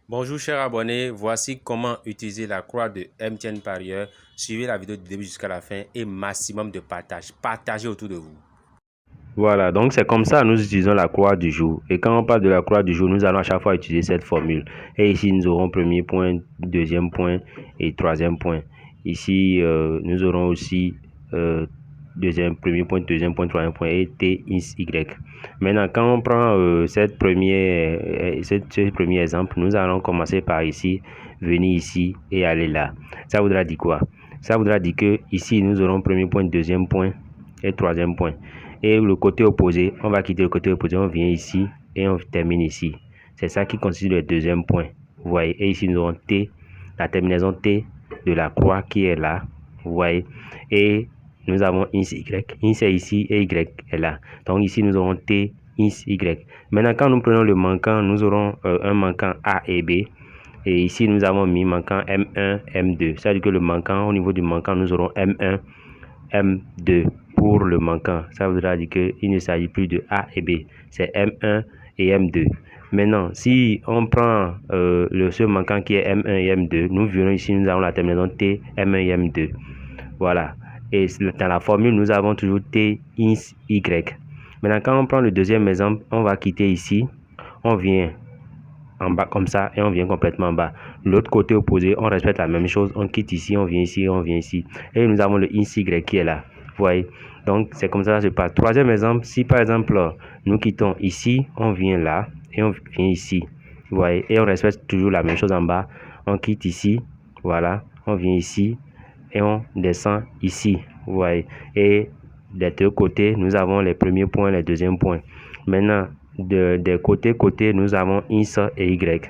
Bonjour chers abonnés, voici comment utiliser la croix de MTN Parieur. Suivez la vidéo du début jusqu'à la fin et maximum de partage. Partagez autour de vous. Voilà, donc c'est comme ça nous utilisons la croix du jour. Et quand on parle de la croix du jour, nous allons à chaque fois utiliser cette formule. Et ici, nous aurons premier point, deuxième point et troisième point. Ici, nous aurons aussi premier point, deuxième point, troisième point et T, Y. Maintenant, quand on prend ce premier exemple, nous allons commencer par ici, venir ici et aller là. Ça voudra dire quoi? Ça voudra dire que ici, nous aurons premier point, deuxième point et troisième point. Et le côté opposé, on va quitter le côté opposé, on vient ici et on termine ici. C'est ça qui constitue le deuxième point. Vous voyez, et ici nous avons T, la terminaison T de la croix qui est là. Vous voyez, et nous avons Y. C'est ici et Y est là. Donc ici nous aurons T, Y. Maintenant, quand nous prenons le manquant, nous aurons un manquant A et B. Et ici, nous avons mis manquant M1, M2. Ça veut dire que le manquant, au niveau du manquant, nous aurons M1, M2 pour le manquant. Ça voudra dire qu'il ne s'agit plus de A et B, c'est M1 et M2. Maintenant, si on prend ce manquant qui est M1 et M2, nous verrons ici, nous avons la terminaison T, M1 et M2. Voilà. Et dans la formule, nous avons toujours T, Y. Maintenant, quand on prend le deuxième exemple, on va quitter ici, on vient en bas comme ça et on vient complètement en bas. L'autre côté opposé, on respecte la même chose, on quitte ici, on vient ici, on vient ici. Et nous avons le Y qui est là. Vous voyez, donc c'est comme ça que ça se passe. Troisième exemple, si par exemple nous quittons ici, on vient là et on vient ici. Vous voyez, et on respecte toujours la même chose en bas. On quitte ici, voilà, on vient ici et on descend ici. Vous voyez, et des deux côtés, nous avons les premiers points, les deuxièmes points. Maintenant, des côtés, nous avons X et Y.